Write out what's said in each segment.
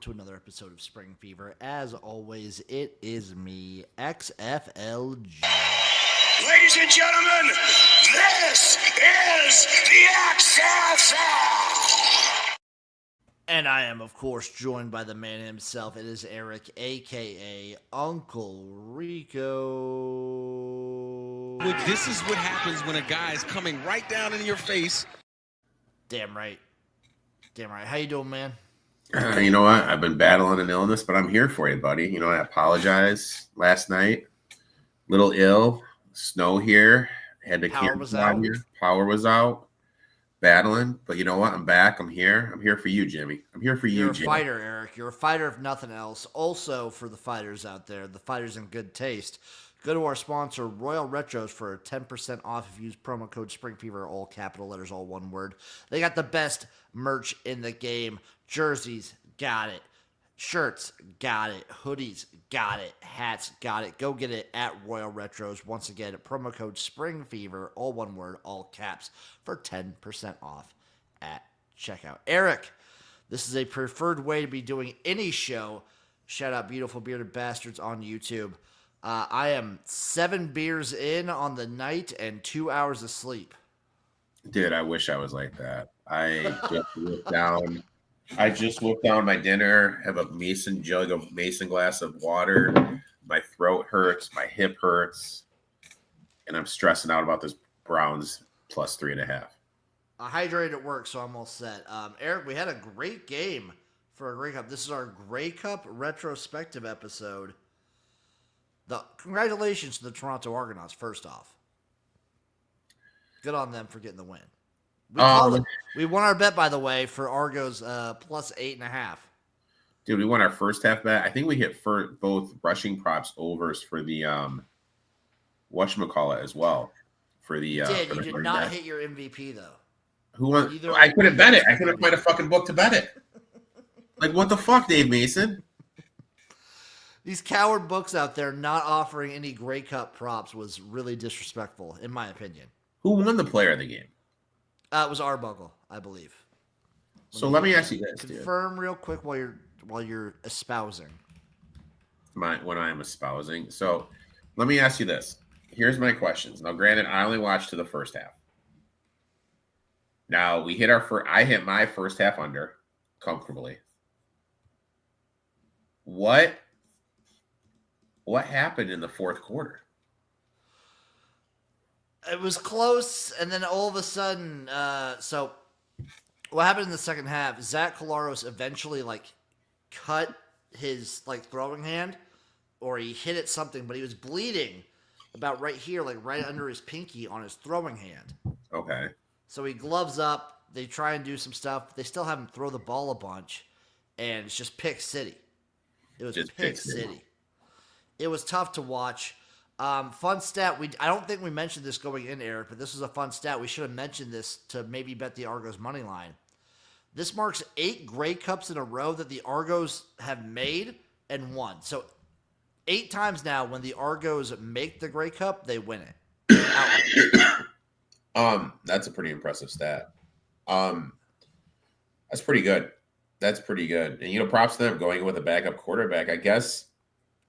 to another episode of Spring Fever. As always, it is me, XFLG. Ladies and gentlemen, this is the XFL! And I am, of course, joined by the man himself. It is Eric, a.k.a. Uncle Rico. This is what happens when a guy is coming right down in your face. Damn right. Damn right. How you doing, man? You know what? I've been battling an illness, but I'm here for you, buddy. You know, I apologize last night. Little ill. Snow here. Had to cancel out here. Power was out. Battling. But you know what? I'm back. I'm here. I'm here for you, Jimmy. I'm here for you, You're a Jimmy. fighter, Eric. You're a fighter if nothing else. Also, for the fighters out there, the fighters in good taste, go to our sponsor, Royal Retros, for 10% off if you use promo code SPRINGFEVER, all capital letters, all one word. They got the best merch in the game. Jerseys, got it. Shirts, got it. Hoodies, got it. Hats, got it. Go get it at Royal Retros. Once again, promo code SPRINGFEVER, all one word, all caps, for 10% off at checkout. Eric, this is a preferred way to be doing any show. Shout out Beautiful Bearded Bastards on YouTube. I am 7 beers in on the night and 2 hours of sleep. Dude, I wish I was like that. I just whipped down my dinner, have a mason glass of water. My throat hurts, my hip hurts, and I'm stressing out about this Browns plus 3.5. I hydrated at work, so I'm all set. Eric, we had a great game for a Grey Cup. This is our Grey Cup retrospective episode. Congratulations to the Toronto Argonauts, first off. Good on them for getting the win. We won our bet, by the way, for Argos plus 8.5. Dude, we won our first half bet. I think we hit for both rushing props overs for the whatchamacallit as well. You did not hit your MVP though. Who won? I couldn't bet it. I couldn't find a fucking book to bet it. Like, what the fuck, Dave Mason? These coward books out there not offering any Grey Cup props was really disrespectful, in my opinion. Who won the player of the game? It was Arbuckle, I believe. Let me ask you this, confirm real quick while you're espousing. When I am espousing. So let me ask you this. Here's my questions. Now, granted, I only watched to the first half. Now I hit my first half under comfortably. What happened in the fourth quarter? It was close, and then all of a sudden, so what happened in the second half? Zach Collaros eventually cut his throwing hand, or he hit it something, but he was bleeding about right here, right under his pinky on his throwing hand. Okay. So he gloves up. They try and do some stuff. They still have him throw the ball a bunch, and it's just pick city. It was just pick city. It was tough to watch. Fun stat. I don't think we mentioned this going in, Eric, but this was a fun stat. We should have mentioned this to maybe bet the Argos money line. This marks 8 Grey Cups in a row that the Argos have made and won. So 8 times now when the Argos make the Grey Cup, they win it. That's a pretty impressive stat. That's pretty good. And props to them going with a backup quarterback. I guess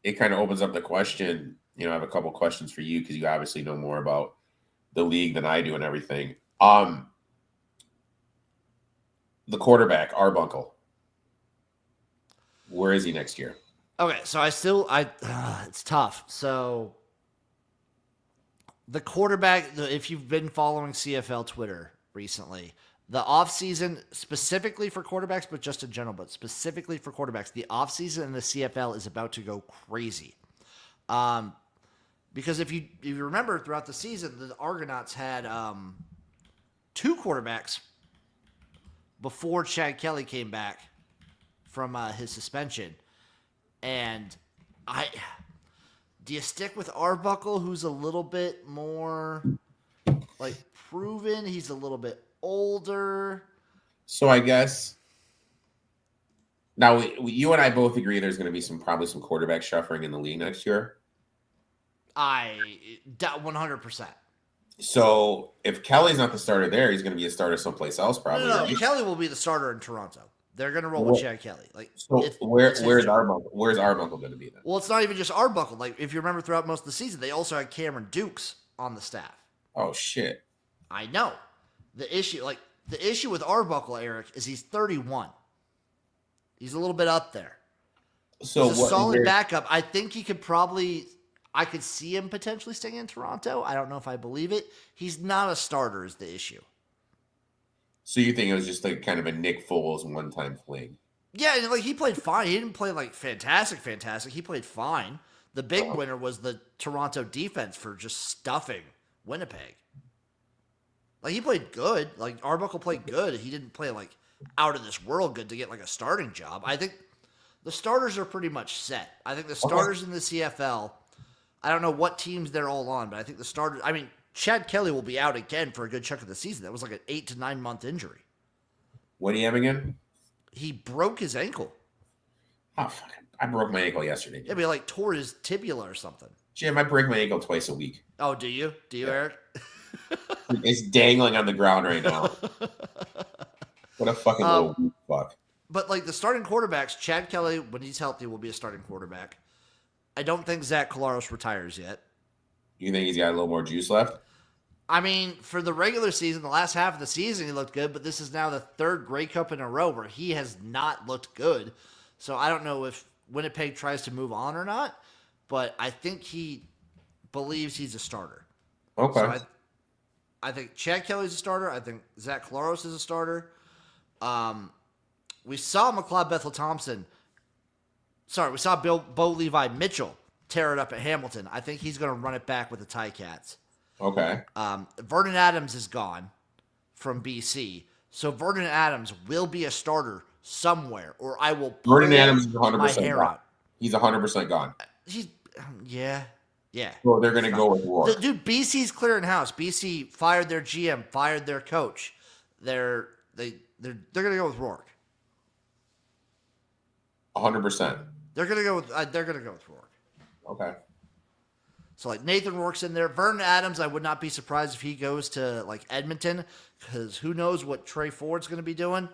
it kind of opens up the question. I have a couple questions for you because you obviously know more about the league than I do and everything. The quarterback, Arbuckle. Where is he next year? Okay, so it's tough. So the quarterback, if you've been following CFL Twitter recently, the offseason, specifically for quarterbacks, but just in general, but specifically for quarterbacks, the offseason in the CFL is about to go crazy. Because if you remember throughout the season, the Argonauts had 2 quarterbacks before Chad Kelly came back from his suspension. And do you stick with Arbuckle, who's a little bit more proven? He's a little bit older. So I guess now you and I both agree there's going to be probably some quarterback shuffling in the league next year. 100%. So if Kelly's not the starter there, he's going to be a starter someplace else probably. No, Kelly will be the starter in Toronto. They're going to roll with Chad Kelly. Like, so where's Arbuckle? Where's Arbuckle going to be then? Well, it's not even just Arbuckle. Like, if you remember throughout most of the season, they also had Cameron Dukes on the staff. Oh shit! I know. The issue with Arbuckle, Eric, is he's 31. He's a little bit up there. So he's a solid backup. I think he could probably. I could see him potentially staying in Toronto. I don't know if I believe it. He's not a starter is the issue. So you think it was just like kind of a Nick Foles one-time fling? Yeah, like he played fine. He didn't play like fantastic. He played fine. The big winner was the Toronto defense for just stuffing Winnipeg. Like he played good. Like Arbuckle played good. He didn't play like out of this world good to get like a starting job. I think the starters are pretty much set. I think the starters in the CFL, I don't know what teams they're all on, but I think the starters, I mean, Chad Kelly will be out again for a good chunk of the season. That was like an 8 to 9 month injury. What do you have again? He broke his ankle. Oh, fuck. I broke my ankle yesterday. Yeah, but he like tore his tibia or something. Jim, I break my ankle twice a week. Oh, do you? Do you, Eric? It's dangling on the ground right now. What a fucking little fuck. But like the starting quarterbacks, Chad Kelly, when he's healthy, will be a starting quarterback. I don't think Zach Collaros retires yet. You think he's got a little more juice left? I mean, for the regular season, the last half of the season, he looked good, but this is now the third Grey Cup in a row where he has not looked good. So I don't know if Winnipeg tries to move on or not, but I think he believes he's a starter. Okay. So I think Chad Kelly's a starter. I think Zach Collaros is a starter. We saw McLeod Bethel-Thompson. We saw Bo Levi Mitchell tear it up at Hamilton. I think he's going to run it back with the Ticats. Okay. Vernon Adams is gone from BC. So Vernon Adams will be a starter somewhere, or I will pull Vernon Adams is 100% my hair gone. out. He's 100% gone. Yeah. Well, they're going to go with Rourke. Dude, BC's clearing house. BC fired their GM, fired their coach. They're going to go with Rourke. 100%. They're going to go with Rourke. Okay. So like Nathan Rourke's in there. Vernon Adams, I would not be surprised if he goes to like Edmonton, because who knows what Trey Ford's going to be doing.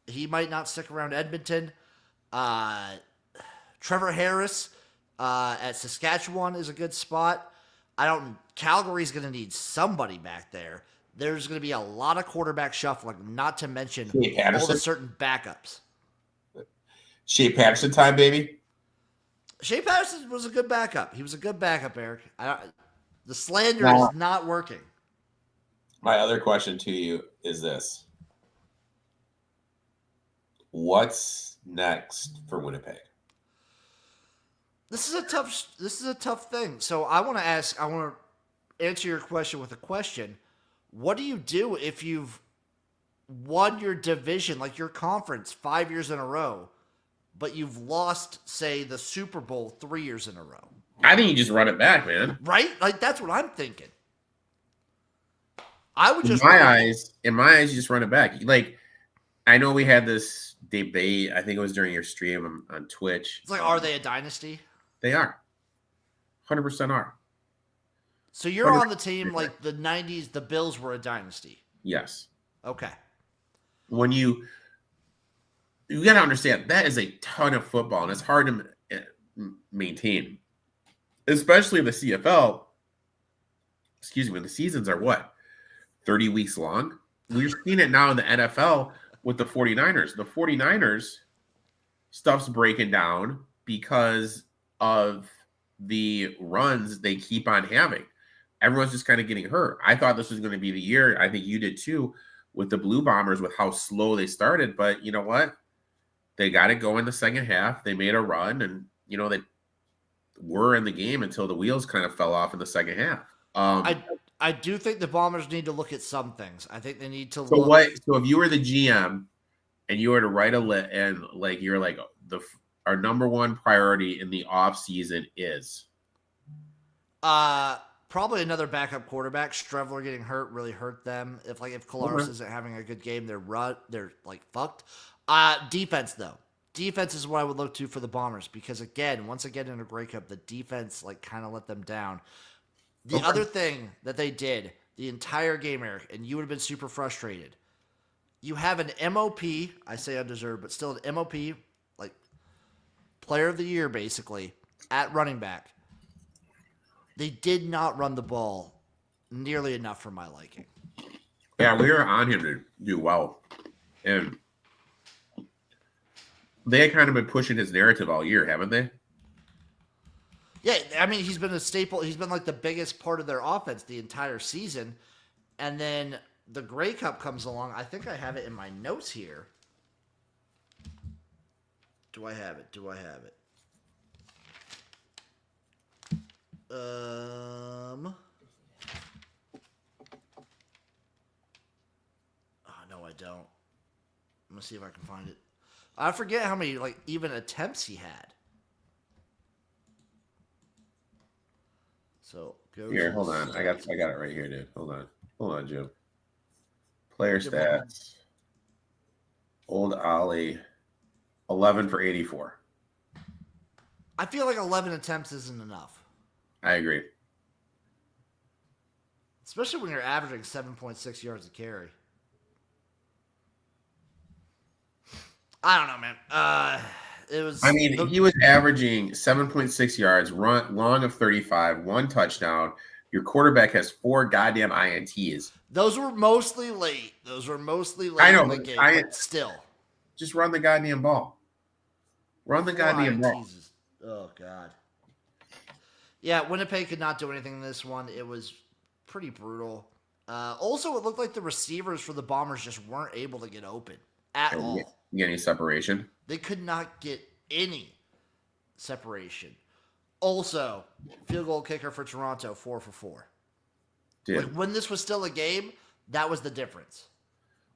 He might not stick around Edmonton. Trevor Harris at Saskatchewan is a good spot. Calgary's going to need somebody back there. There's going to be a lot of quarterback shuffling, not to mention all the certain backups. Shea Patterson time, baby. Shea Patterson was a good backup. He was a good backup, Eric. The slander is not working. My other question to you is this. What's next for Winnipeg? This is a tough thing. So I want to answer your question with a question. What do you do if you've won your division, like your conference, 5 years in a row, but you've lost, say, the Super Bowl 3 years in a row? I think you just run it back, man. Right? Like, that's what I'm thinking. I would just... In my eyes, you just run it back. Like, I know we had this debate. I think it was during your stream on Twitch. It's like, are they a dynasty? They are. 100% are. So you're on the team like the 90s, the Bills were a dynasty? Yes. Okay. When you got to understand, that is a ton of football, and it's hard to maintain. Especially in the CFL. Excuse me, the seasons are what? 30 weeks long? We're seeing it now in the NFL with the 49ers. The 49ers stuff's breaking down because of the runs they keep on having. Everyone's just kind of getting hurt. I thought this was going to be the year. I think you did too, with the Blue Bombers, with how slow they started. But you know what? They got it going the second half. They made a run, and you know they were in the game until the wheels kind of fell off in the second half. I do think the Bombers need to look at some things. I think they need to So if you were the GM and you were to write a list, and like you're like our number one priority in the off season is probably another backup quarterback. Streveler getting hurt really hurt them. If Collaros isn't having a good game, they're like fucked. Defense though. Defense is what I would look to for the Bombers, because once again in a Grey Cup, the defense like kind of let them down. The other thing that they did the entire game, Eric, and you would have been super frustrated. You have an MOP, I say undeserved, but still an MOP, like player of the year basically, at running back. They did not run the ball nearly enough for my liking. Yeah, we were on him to do well. And they had kind of been pushing his narrative all year, haven't they? Yeah, I mean, he's been a staple. He's been like the biggest part of their offense the entire season. And then the Grey Cup comes along. I think I have it in my notes here. Do I have it? Oh, no, I don't. I'm going to see if I can find it. I forget how many, like, even attempts he had. So, go here, hold on. I got it right here, dude. Hold on, Jim. Player stats. Old Ollie, 11 for 84. I feel like 11 attempts isn't enough. I agree. Especially when you're averaging 7.6 yards a carry. I don't know, man. He was averaging 7.6 yards, run long of 35, 1 touchdown. Your quarterback has 4 goddamn INTs. Those were mostly late. I know, in the game, but still. Just run the goddamn ball. Run the goddamn ball. Oh, God. Yeah, Winnipeg could not do anything in this one. It was pretty brutal. Also, it looked like the receivers for the Bombers just weren't able to get open at all. Get any separation? They could not get any separation. Also, field goal kicker for Toronto, 4 for 4. Dude. Like when this was still a game, that was the difference.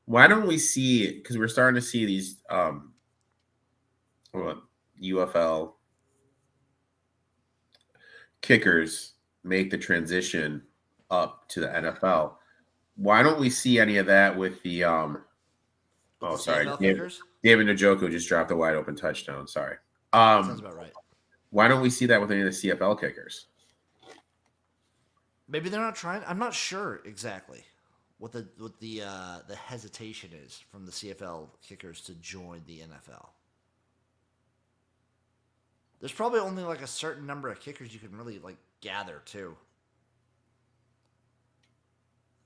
Why don't we see, because we're starting to see these UFL kickers make the transition up to the NFL. Why don't we see any of that with the David Njoku just dropped a wide open touchdown. Sorry. Sounds about right. Why don't we see that with any of the CFL kickers? Maybe they're not trying. I'm not sure exactly what the hesitation is from the CFL kickers to join the NFL. There's probably only like a certain number of kickers you can really like gather too.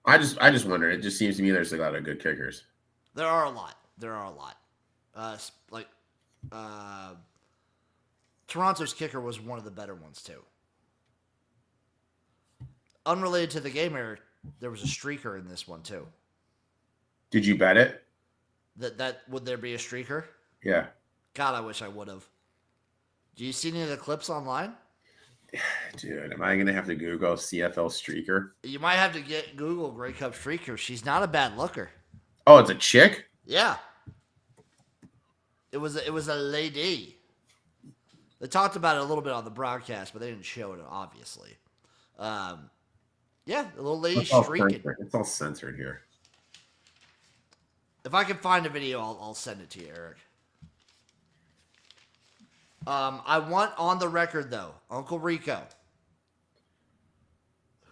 I just wonder. It just seems to me there's a lot of good kickers. There are a lot. Toronto's kicker was one of the better ones too. Unrelated to the game, Eric, there was a streaker in this one too. Did you bet it? That would there be a streaker? Yeah. God, I wish I would have. Do you see any of the clips online? Dude, am I gonna have to Google CFL streaker? You might have to Google Grey Cup streaker. She's not a bad looker. Oh, it's a chick? Yeah. It was a lady. They talked about it a little bit on the broadcast, but they didn't show it, obviously. Yeah, a little lady streaking. It's all censored here. If I can find a video, I'll send it to you, Eric. I want on the record, though, Uncle Rico,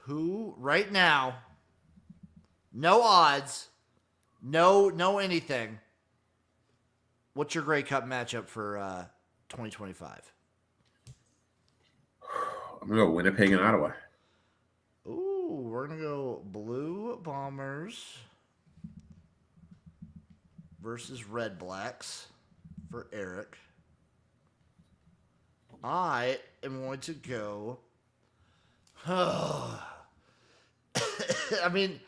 who right now, no odds, no anything. What's your Grey Cup matchup for 2025? I'm going to go Winnipeg and Ottawa. Ooh, we're going to go Blue Bombers versus Red Blacks for Eric. I am going to go. I mean,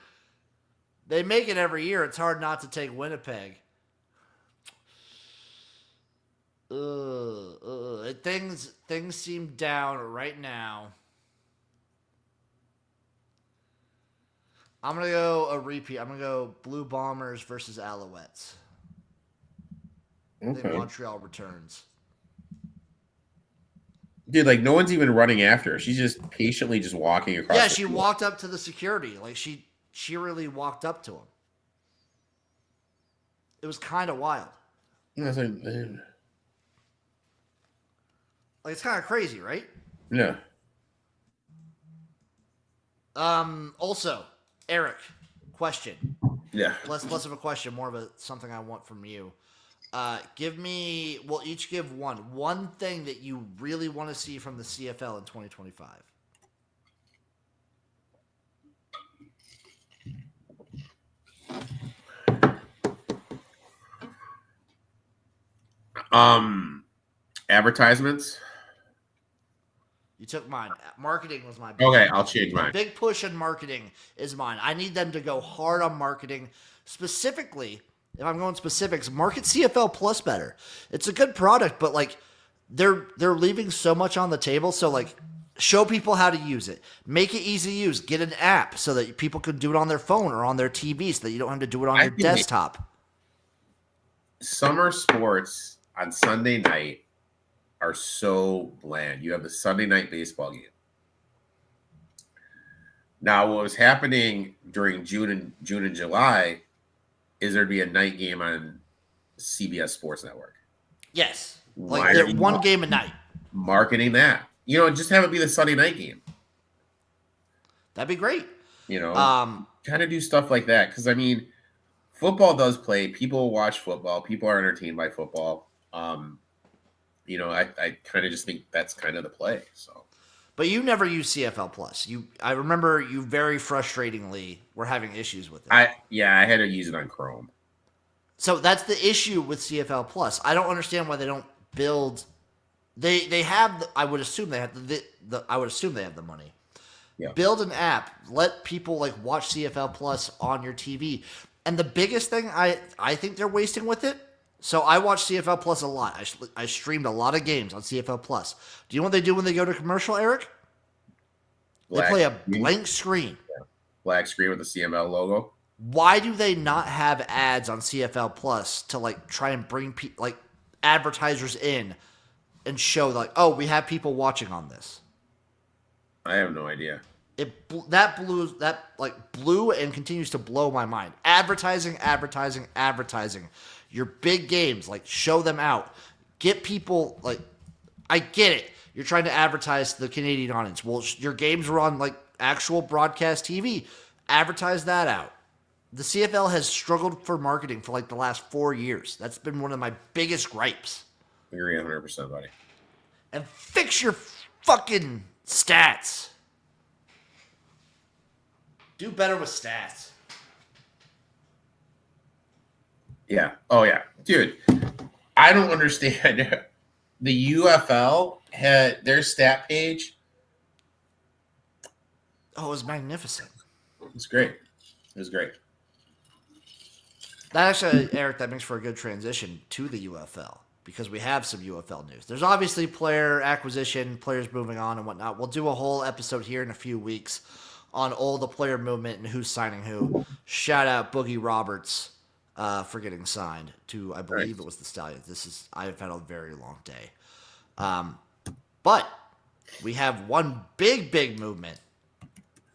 they make it every year. It's hard not to take Winnipeg. Things seem down right now. I'm going to go a repeat. I'm going to go Blue Bombers versus Alouettes. Okay. Then Montreal returns. Dude, like no one's even running after her. She's just patiently just walking across. Yeah, she walked up to the security. Like she really walked up to him. It was kind of wild. Like, it's kind of crazy, right? Yeah. Also, Eric, question. Yeah. less of a question, more of a something I want from you. We'll each give one thing that you really want to see from the CFL in 2025. Advertisements. You took mine. Marketing was my Okay, I'll change mine. The big push in marketing is mine. I need them to go hard on marketing. Specifically, if I'm going specifics, market CFL Plus better. It's a good product, but like they're leaving so much on the table. So like show people how to use it. Make it easy to use. Get an app so that people can do it on their phone or on their TV so that you don't have to do it on your desktop. Summer sports on Sunday night are so bland. You have the Sunday night baseball game. Now, what was happening during June and July is there'd be a night game on CBS Sports Network. Yes, like one game a night. Marketing that, just have it be the Sunday night game. That'd be great. Kind of do stuff like that because football does play. People watch football. People are entertained by football. I kind of just think that's kind of the play. So, but you never use CFL Plus. I remember you very frustratingly were having issues with it. I had to use it on Chrome. So that's the issue with CFL Plus. I don't understand why they don't build. They have. I would assume they have I would assume they have the money. Yeah. Build an app. Let people watch CFL Plus on your TV. And the biggest thing I think they're wasting with it. So I watch CFL Plus a lot. I streamed a lot of games on CFL Plus. Do you know what they do when they go to commercial, Eric? They play a blank screen. Yeah. Black screen with the CML logo. Why do they not have ads on CFL Plus to try and bring advertisers in and show oh, we have people watching on this? I have no idea. That blew and continues to blow my mind. Advertising. Your big games, show them out. Get people, I get it. You're trying to advertise to the Canadian audience. Well, your games were on, actual broadcast TV. Advertise that out. The CFL has struggled for marketing for, the last 4 years. That's been one of my biggest gripes. I agree 100%, buddy. And fix your fucking stats. Do better with stats. Yeah. Oh, yeah. Dude, I don't understand. The UFL had their stat page. Oh, it was magnificent. It was great. That actually, Eric, that makes for a good transition to the UFL because we have some UFL news. There's obviously player acquisition, players moving on and whatnot. We'll do a whole episode here in a few weeks on all the player movement and who's signing who. Shout out Boogie Roberts for getting signed to, I believe it was the Stallions. I've had a very long day. But we have one big movement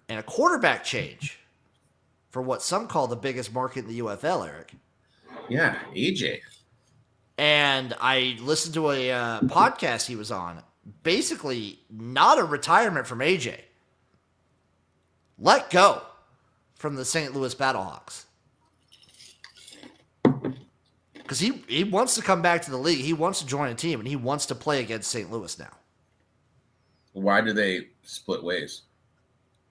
and a quarterback change for what some call the biggest market in the UFL, Eric. Yeah, AJ. And I listened to a podcast he was on. Basically, not a retirement from AJ. Let go from the St. Louis Battlehawks. Because he wants to come back to the league. He wants to join a team, and he wants to play against St. Louis now. Why do they split ways?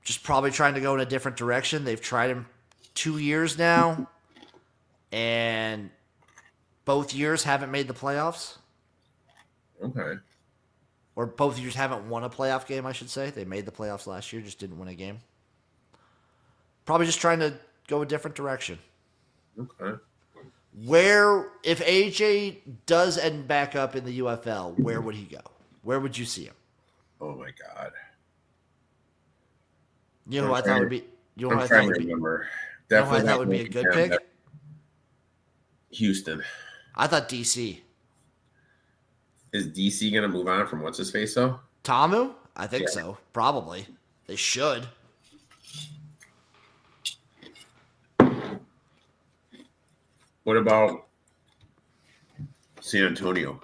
Just probably trying to go in a different direction. They've tried him 2 years now, and both years haven't made the playoffs. Okay. Or both years haven't won a playoff game, I should say. They made the playoffs last year, just didn't win a game. Probably just trying to go a different direction. Okay. If AJ does end back up in the UFL, where would he go? Where would you see him? Oh my God. You know who I thought would be? You know I'm trying to remember. Definitely, you know who I thought would be a good pick? Houston. I thought DC. Is DC going to move on from what's his face though? Tamu? I think so. Probably. They should. What about San Antonio?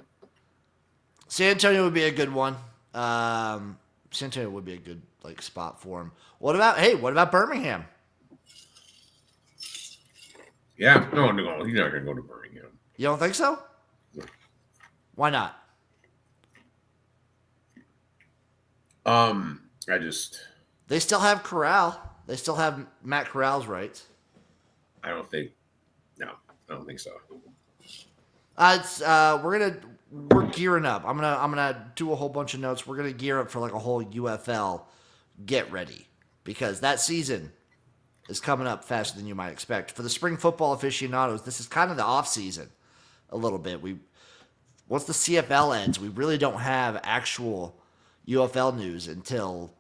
San Antonio would be a good one. San Antonio would be a good spot for him. What about Birmingham? Yeah, no, he's not going to go to Birmingham. You don't think so? No. Why not? They still have Corral. They still have Matt Corral's rights. I don't think so. We're gearing up. I'm gonna do a whole bunch of notes. We're gonna gear up for like a whole UFL get ready because that season is coming up faster than you might expect. For the spring football aficionados, this is kind of the off season a little bit. Once the CFL ends, we really don't have actual UFL news until,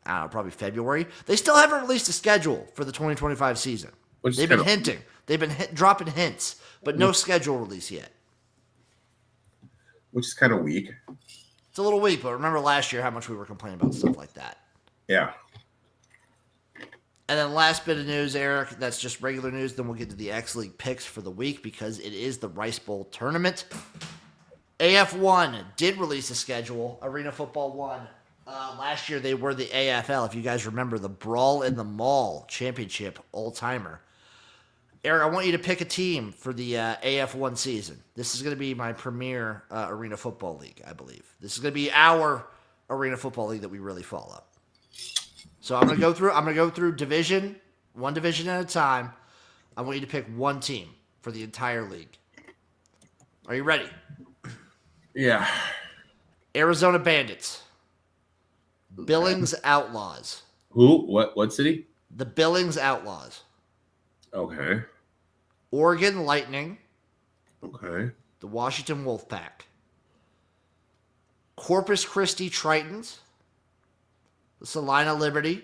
I don't know, probably February. They still haven't released a schedule for the 2025 season. They've been hinting. They've been dropping hints, but no schedule release yet. Which is kind of weak. It's a little weak, but remember last year how much we were complaining about stuff like that. Yeah. And then last bit of news, Eric, that's just regular news. Then we'll get to the X League picks for the week because it is the Rice Bowl tournament. AF1 did release a schedule. Arena Football 1. Last year they were the AFL. If you guys remember, the Brawl in the Mall Championship all-timer. Eric, I want you to pick a team for the AF1 season. This is going to be my premier Arena Football League, I believe. This is going to be our Arena Football League that we really follow. So I'm going to go through division, one division at a time. I want you to pick one team for the entire league. Are you ready? Yeah. Arizona Bandits. Billings Outlaws. Who? What city? The Billings Outlaws. Okay. Oregon Lightning. Okay. The Washington Wolfpack. Corpus Christi Tritons. The Salina Liberty.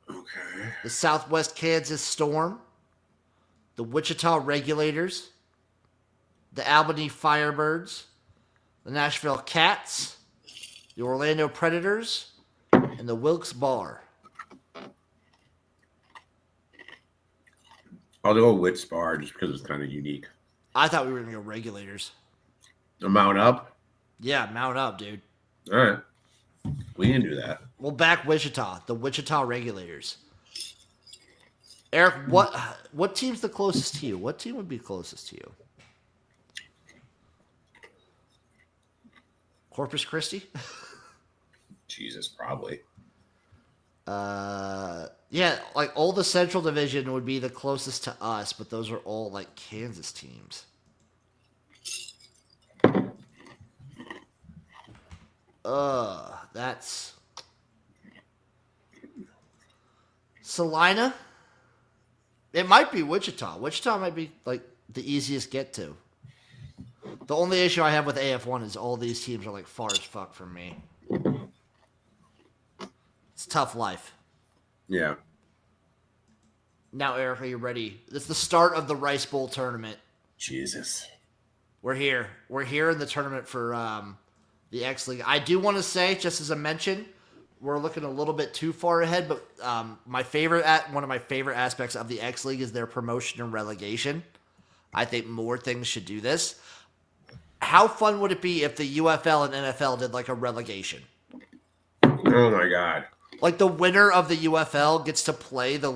Okay. The Southwest Kansas Storm. The Wichita Regulators. The Albany Firebirds. The Nashville Cats. The Orlando Predators. And the Wilkes Bar. I'll go Wilkes Bar just because it's kind of unique. I thought we were going to go Regulators. The Mount Up? Yeah, Mount Up, dude. All right. We can do that. We'll back Wichita. The Wichita Regulators. Eric, what team's the closest to you? What team would be closest to you? Corpus Christi? Jesus, probably. Yeah, like all the Central Division would be the closest to us, but those are all like Kansas teams. That's Salina. It might be Wichita. Wichita might be like the easiest get to. The only issue I have with AF1 is all these teams are like far as fuck from me. It's tough life. Yeah. Now, Eric, are you ready? It's the start of the Rice Bowl tournament. Jesus. We're here. We're here in the tournament for the X League. I do want to say, just as a mention, we're looking a little bit too far ahead, but one of my favorite aspects of the X League is their promotion and relegation. I think more things should do this. How fun would it be if the UFL and NFL did like a relegation? Oh my God. Like the winner of the UFL gets to play the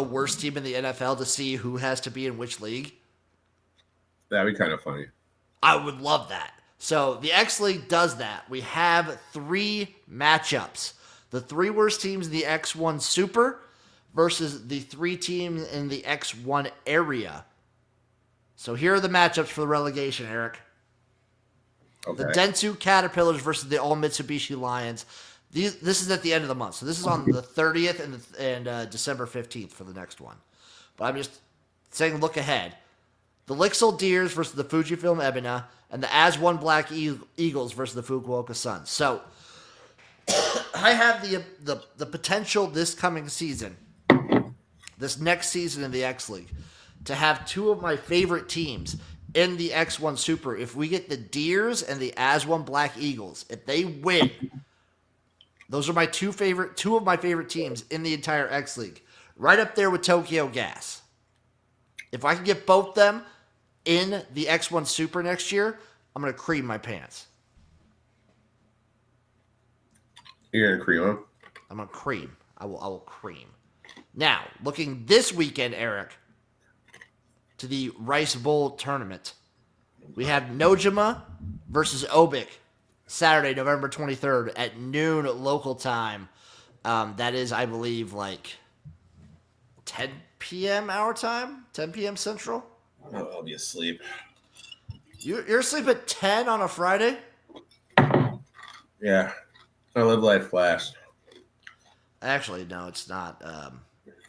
worst team in the NFL to see who has to be in which league. That'd be kind of funny. I would love that. So the X League does that. We have 3 matchups. The 3 worst teams in the X1 Super versus the 3 teams in the X1 area. So here are the matchups for the relegation, Eric. Okay. The Dentsu Caterpillars versus the All Mitsubishi Lions. This is at the end of the month. So this is on the 30th and December 15th for the next one. But I'm just saying look ahead. The Lixil Deers versus the Fujifilm Ebina, and the As-One Black Eagles versus the Fukuoka Suns. So I have the potential this coming season, this next season in the X League, to have 2 of my favorite teams in the X1 Super. If we get the Deers and the As-One Black Eagles, if they win, those are my 2 of my favorite teams in the entire X League. Right up there with Tokyo Gas. If I can get both them in the X1 Super next year, I'm going to cream my pants. You're going to cream them? I'm going to cream. I will cream. Now, looking this weekend, Eric, to the Rice Bowl tournament. We have Nojima versus Obik, Saturday, November 23rd at noon local time. That is, I believe, like 10 p.m. our time, 10 p.m. Central. Oh, I'll be asleep. You're asleep at 10 on a Friday? Yeah. I live life fast. Actually, no, it's not.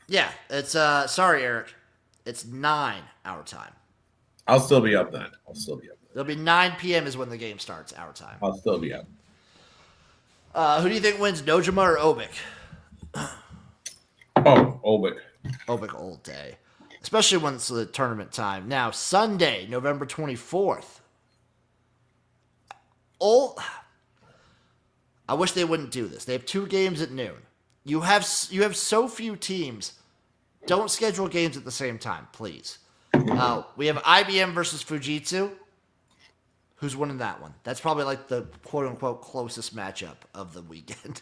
Yeah, it's, sorry, Eric. It's 9 our time. I'll still be up then. It'll be 9 p.m. is when the game starts, our time. I'll still be up. Who do you think wins, Nojima or Obik? Oh, Obik. Obik all day. Especially when it's the tournament time. Now, Sunday, November 24th. I wish they wouldn't do this. They have 2 games at noon. You have so few teams. Don't schedule games at the same time, please. We have IBM versus Fujitsu. Who's winning that one? That's probably like the quote-unquote closest matchup of the weekend.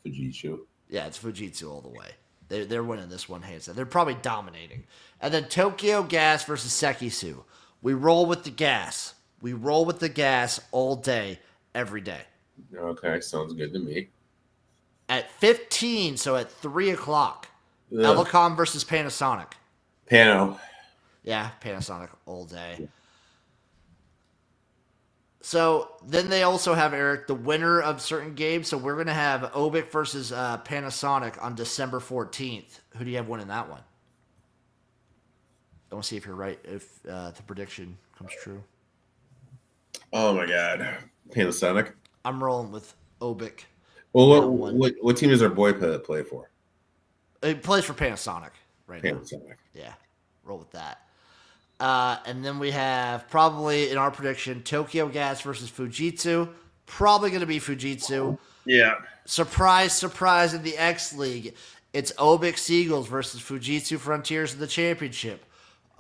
Fujitsu. Yeah, it's Fujitsu all the way. They're winning this one hands down. They're probably dominating. And then Tokyo Gas versus Sekisu. We roll with the gas. We roll with the gas all day, every day. Okay, sounds good to me. At 15, so at 3 o'clock, Elecom versus Panasonic. Pano. Yeah, Panasonic all day. So then they also have, Eric, the winner of certain games. So we're going to have Obik versus Panasonic on December 14th. Who do you have winning that one? I want to see if you're right, if the prediction comes true. Oh, my God. Panasonic? I'm rolling with Obik. Well, what team does our boy play for? He plays for Panasonic right now. Panasonic. Yeah, roll with that. And then we have probably in our prediction Tokyo Gas versus Fujitsu. Probably going to be Fujitsu. Yeah. Surprise, surprise in the X League. It's Obik Seagulls versus Fujitsu Frontiers in the championship.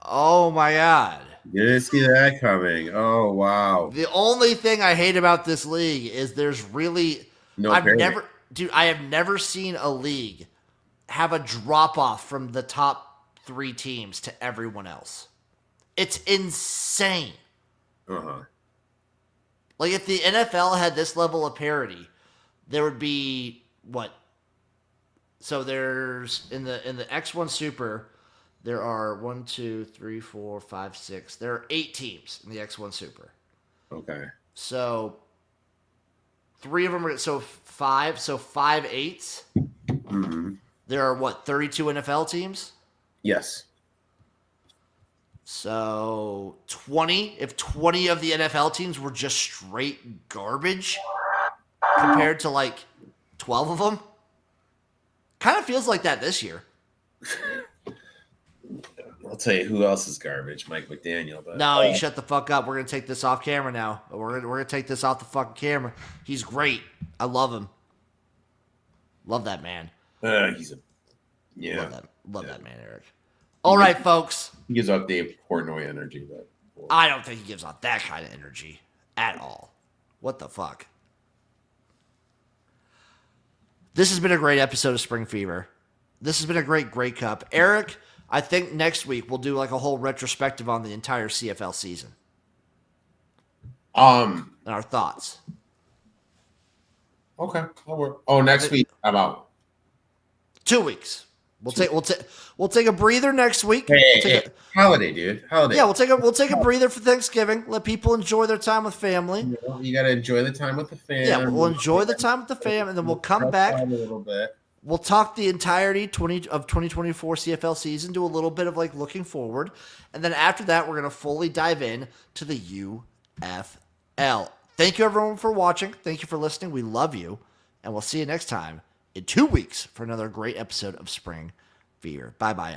Oh my God. Didn't see that coming. Oh, wow. The only thing I hate about this league is there's really I have never seen a league have a drop off from the top 3 teams to everyone else. It's insane. Uh-huh. Like if the NFL had this level of parity, there would be what? So there's in the X1 Super, there are 1, 2, 3, 4, 5, 6. There are 8 teams in the X1 Super. Okay. So 3 of them are 5. So 5 eights. Mm-hmm. There are what? 32 NFL teams. Yes. So 20. If 20 of the NFL teams were just straight garbage compared to like 12 of them, kind of feels like that this year. I'll tell you who else is garbage, Mike McDaniel. But no, you shut the fuck up. We're gonna take this off camera now. We're gonna take this off the fucking camera. He's great. I love him. Love that man. Love that man, Eric. All right, folks. He gives off Dave Portnoy energy, but I don't think he gives off that kind of energy at all. What the fuck? This has been a great episode of Spring Fever. This has been a great Grey Cup. Eric, I think next week we'll do like a whole retrospective on the entire CFL season. And our thoughts. Okay, that work. Oh, next week I'm out. 2 weeks. We'll take a breather next week. Holiday, dude. Holiday. Yeah, we'll take a breather for Thanksgiving. Let people enjoy their time with family. You gotta enjoy the time with the fam. Yeah, we'll enjoy the time with the fam, and then we'll come back a little bit. We'll talk the entirety of 2024 CFL season, do a little bit of like looking forward, and then after that, we're gonna fully dive in to the UFL. Thank you everyone for watching. Thank you for listening. We love you, and we'll see you next time in 2 weeks for another great episode of Spring Fever. Bye bye.